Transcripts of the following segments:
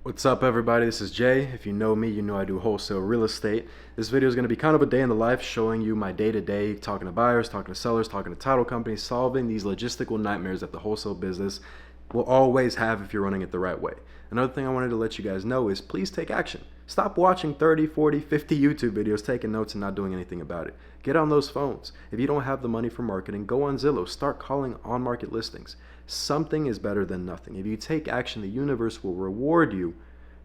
What's up, everybody? This is Jay. If you know me, you know I do wholesale real estate. This video is going to be kind of a day in the life, showing you my day-to-day, talking to buyers, talking to sellers, talking to title companies, solving these logistical nightmares that the wholesale business will always have if you're running it the right way. Another thing I wanted to let you guys know is please take action. Stop watching 30, 40, 50 YouTube videos, taking notes and not doing anything about it. Get on those phones. If you don't have the money for marketing, go on Zillow. Start calling on-market listings. Something is better than nothing. If you take action, the universe will reward you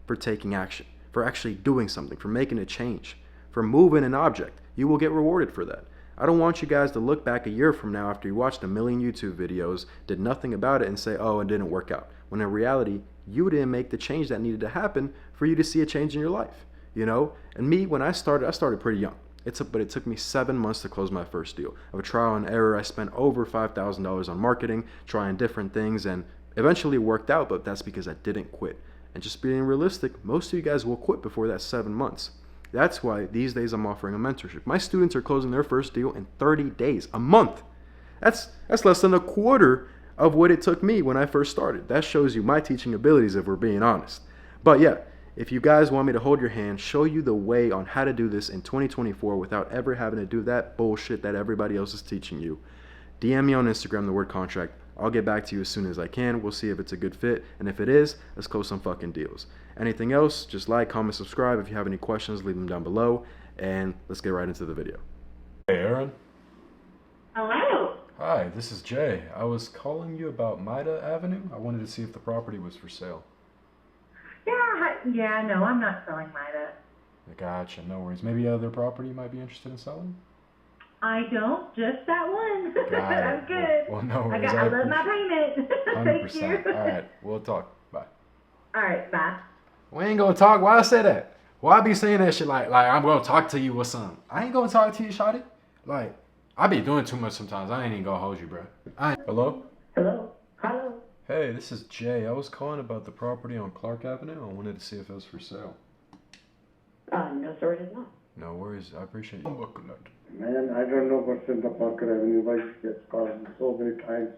for taking action, for actually doing something, for making a change, for moving an object. You will get rewarded for that. I don't want you guys to look back a year from now after you watched a million YouTube videos, did nothing about it, and say, oh, it didn't work out. When in reality, you didn't make the change that needed to happen for you to see a change in your life. You know? And me, when I started pretty young. But it took me 7 months to close my first deal. Of a trial and error, I spent over $5,000 on marketing, trying different things, and eventually it worked out, but that's because I didn't quit. And just being realistic, most of you guys will quit before that 7 months. That's why these days I'm offering a mentorship. My students are closing their first deal in 30 days, a month. That's less than a quarter of what it took me when I first started. That shows you my teaching abilities, if we're being honest. But yeah, if you guys want me to hold your hand, show you the way on how to do this in 2024 without ever having to do that bullshit that everybody else is teaching you, DM me on Instagram, the word contract. I'll get back to you as soon as I can. We'll see if it's a good fit. And if it is, let's close some fucking deals. Anything else, just like, comment, subscribe. If you have any questions, leave them down below. And let's get right into the video. Hey, Aaron. Hello. Hi, this is Jay. I was calling you about Maida Avenue. I wanted to see if the property was for sale. Yeah, no, I'm not selling Mida. Gotcha, no worries. Maybe other property you might be interested in selling? I don't, just that one. Got it. I'm good. Well, no worries. I love my payment. 100%. Thank you. All right, we'll talk. Bye. All right, bye. We ain't gonna talk. Why I say that? Why I be saying that shit like I'm gonna talk to you or something? I ain't gonna talk to you, shawty. Like, I be doing too much sometimes. I ain't even gonna hold you, bro. Hello? Hello. Hey, this is Jay. I was calling about the property on Clark Avenue. I wanted to see if it was for sale. No, sir, it is not. No worries. I appreciate you. Man, I don't know what's in the Parker Avenue. Why she gets called so many times.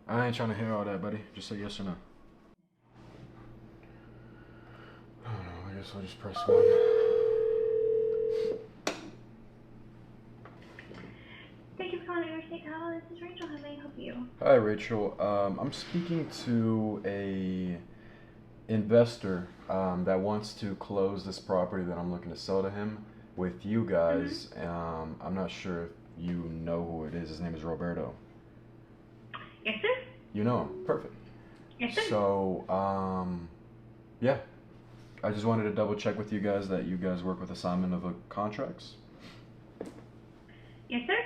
I ain't trying to hear all that, buddy. Just say yes or no. I don't know. I guess I'll just press 1. Thank you for calling Interstate Title. This is Rachel. How may I help you? Hi, Rachel. I'm speaking to a investor that wants to close this property that I'm looking to sell to him with you guys. I'm not sure if you know who it is. His name is Roberto. Yes, sir. You know him. Perfect. Yes, sir. So, yeah. I just wanted to double check with you guys that you guys work with assignment of contracts. Yes, sir.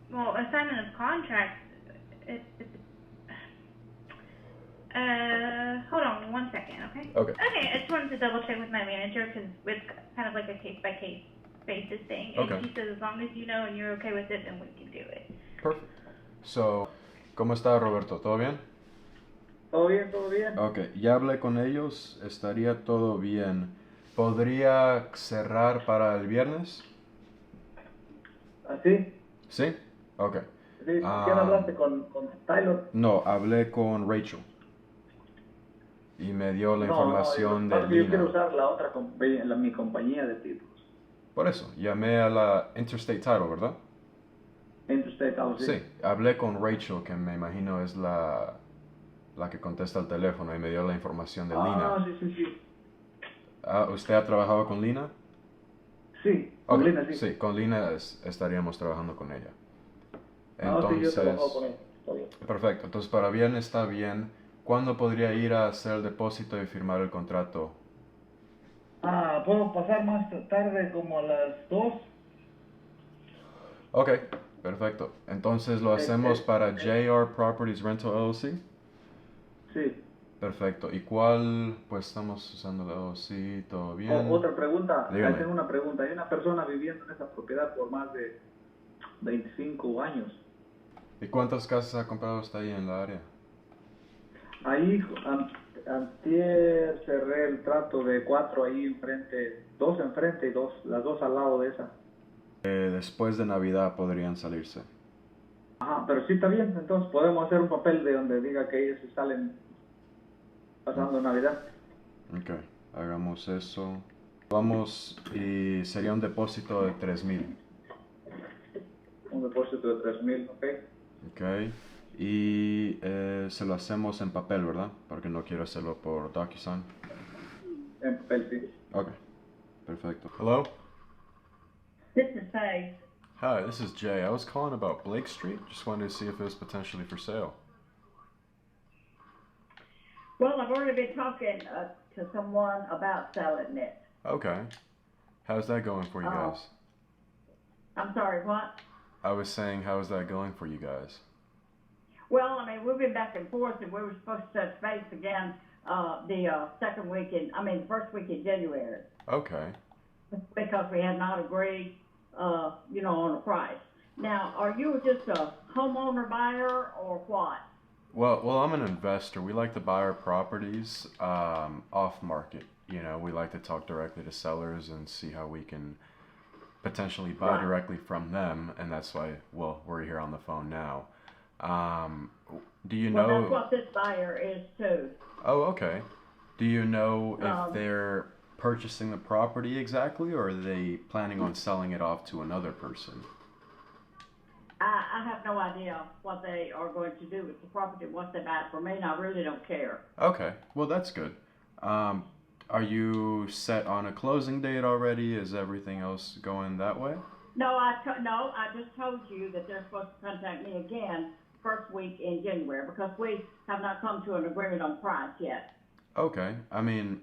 Well, assignment of contracts. Hold on 1 second, okay? Okay. Okay, I just wanted to double check with my manager because it's kind of like a case by case basis thing. And Okay. he says as long as you know and you're okay with it, then we can do it. Perfect. So, ¿cómo está, Roberto? ¿Todo bien? Todo bien, todo bien. Ok, ya hablé con ellos, estaría todo bien. ¿Podría cerrar para el viernes? ¿Así? ¿Sí? Ok. ¿Sí? ¿Quién hablaste con Tyler? No, hablé con Rachel. Y me dio la información de yo quiero Lina. usar la otra compañía, mi compañía de títulos. Por eso, llamé a la Interstate Title, ¿verdad? Interstate House. Sí, hablé con Rachel, que me imagino es la que contesta el teléfono, y me dio la información de Lina. Sí. ¿Usted ha trabajado con Lina? Sí, con Ok, Lina, sí. Sí, con Lina estaríamos trabajando con ella. Sí, yo Entonces, trabajo con ella. Está bien. perfecto. Entonces, para viernes está bien. ¿Cuándo podría ir a hacer el depósito y firmar el contrato? ¿Puedo pasar más tarde como a las 2? Ok, perfecto. Entonces, lo hacemos para JR Properties Rental LLC. Sí. Perfecto. ¿Y cuál? Pues estamos usando la LLC, todo bien. Otra pregunta. Dígame. Tengo una pregunta. Hay una persona viviendo en esa propiedad por más de 25 años. ¿Y cuántas casas ha comprado usted ahí en la área? Ahí, antier cerré el trato de 4 ahí enfrente, 2 enfrente y las 2 al lado de esa. Después de Navidad podrían salirse. Ajá, pero sí está bien, entonces podemos hacer un papel de donde diga que ellos se salen pasando Navidad. Ok, hagamos eso. Vamos y sería un depósito de 3,000. Un depósito de 3,000, ¿ok? Ok, y se lo hacemos en papel, ¿verdad? Porque no quiero hacerlo por DocuSign. En papel, sí. Ok, perfecto. Hello? This is Faye. Hi, this is Jay. I was calling about Blake Street. Just wanted to see if it was potentially for sale. Well, I've already been talking to someone about selling it. Okay. How's that going for you Oh. guys? I'm sorry, what? I was saying, how's that going for you guys? Well, I mean, we've been back and forth, and we were supposed to touch base again the first week in January, Okay. because we had not agreed, on a price. Now, are you just a homeowner buyer or what? Well, I'm an investor. We like to buy our properties off market. You know, we like to talk directly to sellers and see how we can potentially buy Right. directly from them, and that's why, well, we're here on the phone now. Do you Well, know? that's what this buyer is too. Oh, okay. Do you know if Um, they're purchasing the property exactly, or are they planning on selling it off to another person? I have no idea what they are going to do with the property once they buy it from me, and I really don't care. Okay, well, that's good. Um, are you set on a closing date already? Is everything else going that way? No, I just told you that they're supposed to contact me again first week in January, because we have not come to an agreement on price yet. Okay, I mean,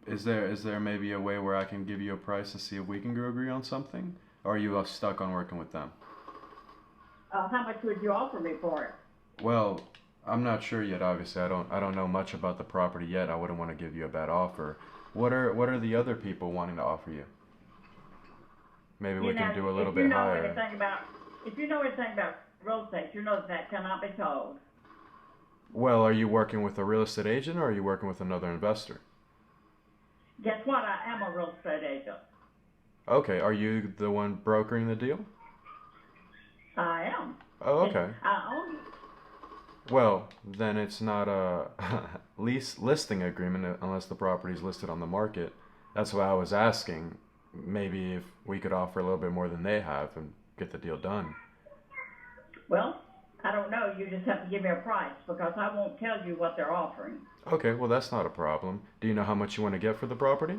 is there maybe a way where I can give you a price and see if we can agree on something? Or are you stuck on working with them? How much would you offer me for it? Well, I'm not sure yet. Obviously, I don't know much about the property yet. I wouldn't want to give you a bad offer. What are the other people wanting to offer you? Maybe we can do a little bit higher. If you know anything about real estate, you know that cannot be told. Well, are you working with a real estate agent or are you working with another investor? Guess what? I am a real estate agent. Okay, are you the one brokering the deal? I am. Oh, okay. I own it. Well, then it's not a lease listing agreement unless the property is listed on the market. That's why I was asking. Maybe if we could offer a little bit more than they have and get the deal done. Well, I don't know. You just have to give me a price, because I won't tell you what they're offering. Okay, well, that's not a problem. Do you know how much you want to get for the property?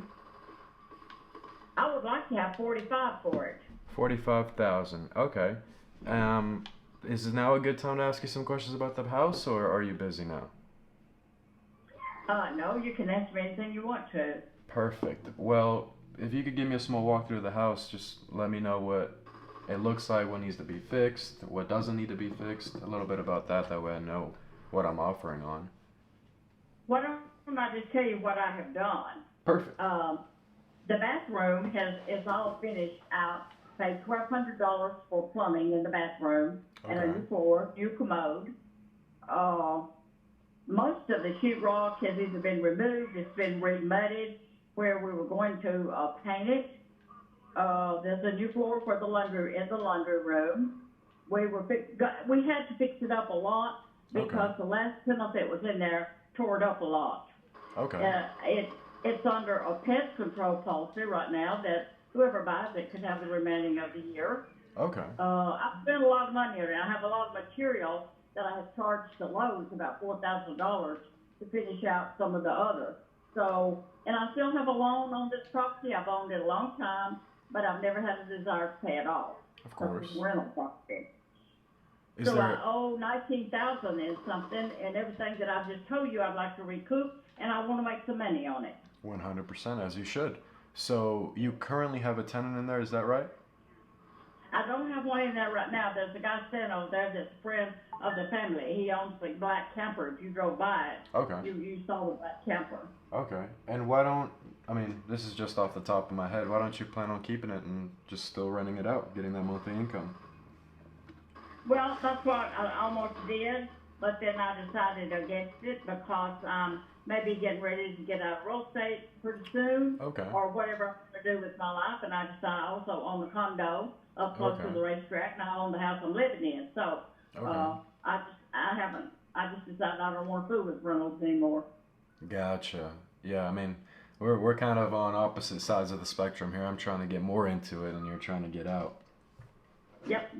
I would like to have 45 for it. 45,000. Okay. Is now a good time to ask you some questions about the house, or are you busy now? No, you can ask me anything you want to. Perfect. Well, if you could give me a small walkthrough of the house, just let me know what it looks like, what needs to be fixed, what doesn't need to be fixed, a little bit about that. That way I know what I'm offering on. Why don't I just tell you what I have done? Perfect. The bathroom is all finished out. Paid $1,200 for plumbing in the bathroom, and a Okay. new floor, new commode. Most of the sheetrock has either been removed, it's been remudded where we were going to paint it. There's a new floor for the laundry in the laundry room. We had to fix it up a lot because Okay. the last tenant that was in there tore it up a lot. Okay. It's under a pest control policy right now that whoever buys it could have the remaining of the year. Okay. I've spent a lot of money on it. I have a lot of material that I have charged to Lowe's, about $4,000, to finish out some of the others. So, and I still have a loan on this property. I've owned it a long time, but I've never had a desire to pay it off. Of course. It's rental property. Is So there? I owe $19,000 and something, and everything that I've just told you I'd like to recoup, and I want to make some money on it. 100%, as you should. So you currently have a tenant in there, is that right? I don't have one in there right now. There's a guy sitting over there that's a friend of the family. He owns the black camper. If you drove by it, Okay. you saw the black camper. Okay. And why don't, I mean, this is just off the top of my head, why don't you plan on keeping it and just still renting it out, getting that monthly income? Well, that's what I almost did, but then I decided against it because maybe getting ready to get out of real estate pretty soon, Okay. or whatever I'm going to do with my life. And I decided I also own a condo up close to Okay. the racetrack, and I own the house I'm living in. So Okay. I haven't I just decided I don't want to fool with rentals anymore. Gotcha. Yeah, I mean, we're kind of on opposite sides of the spectrum here. I'm trying to get more into it, and you're trying to get out. Yep,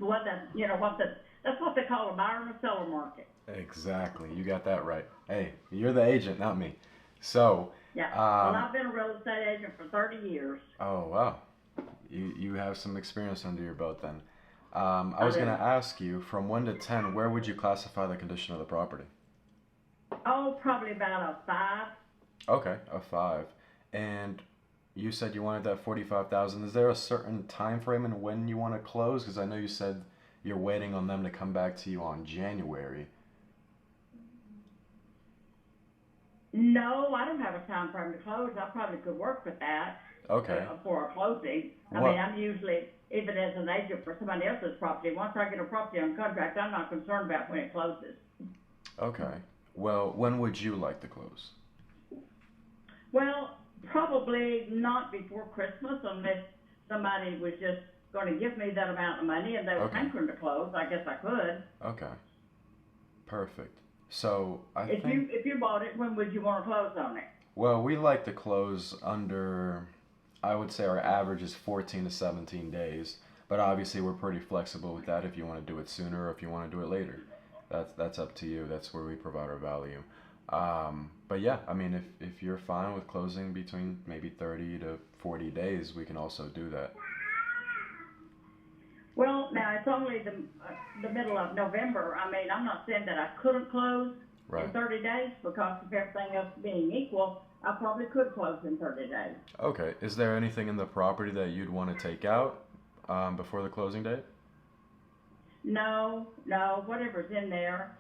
that's what they call a buyer and a seller market. Exactly. You got that right. Hey, you're the agent, not me. So, Yeah. Well, I've been a real estate agent for 30 years. oh wow, you have some experience under your belt then. I I was do. gonna ask you, from 1 to 10, where would you classify the condition of the property? Oh, probably about a 5. Okay, a 5. And you said you wanted that 45,000. Is there a certain time frame in when you want to close? Because I know you said you're waiting on them to come back to you on January. No, I don't have a time frame to close. I probably could work with that Okay. for a closing. I What? mean, I'm usually, even as an agent for somebody else's property, once I get a property on contract, I'm not concerned about when it closes. Okay. Well, when would you like to close? Well, probably not before Christmas unless somebody was just going to give me that amount of money and they were Okay. hankering to close. I guess I could. Okay. Perfect. So I If think, you bought it, when would you want to close on it? well, we like to close under, I would say our average is 14 to 17 days. But obviously we're pretty flexible with that if you want to do it sooner or if you want to do it later. That's up to you. That's where we provide our value. But yeah, I mean, if you're fine with closing between maybe 30 to 40 days, we can also do that. Well, now it's only the middle of November. I mean, I'm not saying that I couldn't close Right. in 30 days because of everything else being equal, I probably could close in 30 days. Okay. Is there anything in the property that you'd want to take out before the closing date? No, whatever's in there.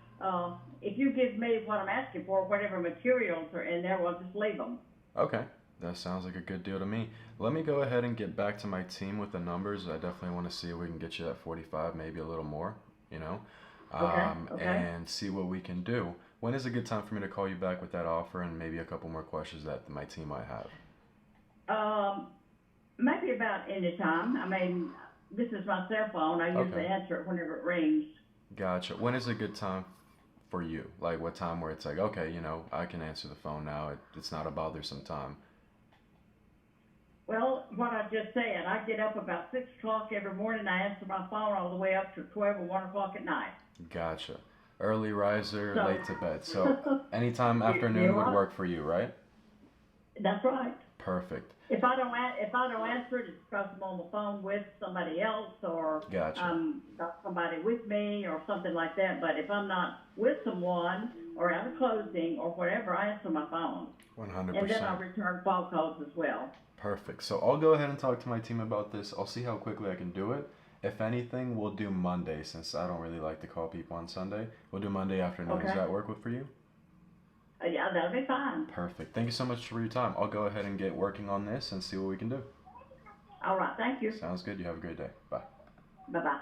If you give me what I'm asking for, whatever materials are in there, we'll just leave them. Okay. That sounds like a good deal to me. Let me go ahead and get back to my team with the numbers. I definitely want to see if we can get you that 45, maybe a little more, you know, Okay. and see what we can do. When is a good time for me to call you back with that offer and maybe a couple more questions that my team might have? Maybe about any time. I mean, this is my cell phone. I usually Okay. answer it whenever it rings. Gotcha. When is a good time for you? Like what time where it's like, okay, you know, I can answer the phone now. It's not a bothersome time. Well, what I just said, I get up about 6 o'clock every morning. I answer my phone all the way up to 12 or 1 o'clock at night. Gotcha. Early riser, So, late to bed. So anytime afternoon you're would right. work for you, right? That's right. Perfect. If I don't answer it, it's because I'm on the phone with somebody else or Gotcha. got somebody with me or something like that. But if I'm not with someone or at a closing or whatever, I answer my phone. And then I 100%. return phone calls as well. Perfect. So I'll go ahead and talk to my team about this. I'll see how quickly I can do it. If anything, we'll do Monday since I don't really like to call people on Sunday. We'll do Monday afternoon. Does Okay. that work for you? Yeah, that'll be fine. Perfect. Thank you so much for your time. I'll go ahead and get working on this and see what we can do. All right. Thank you. Sounds good. You have a great day. Bye. Bye-bye.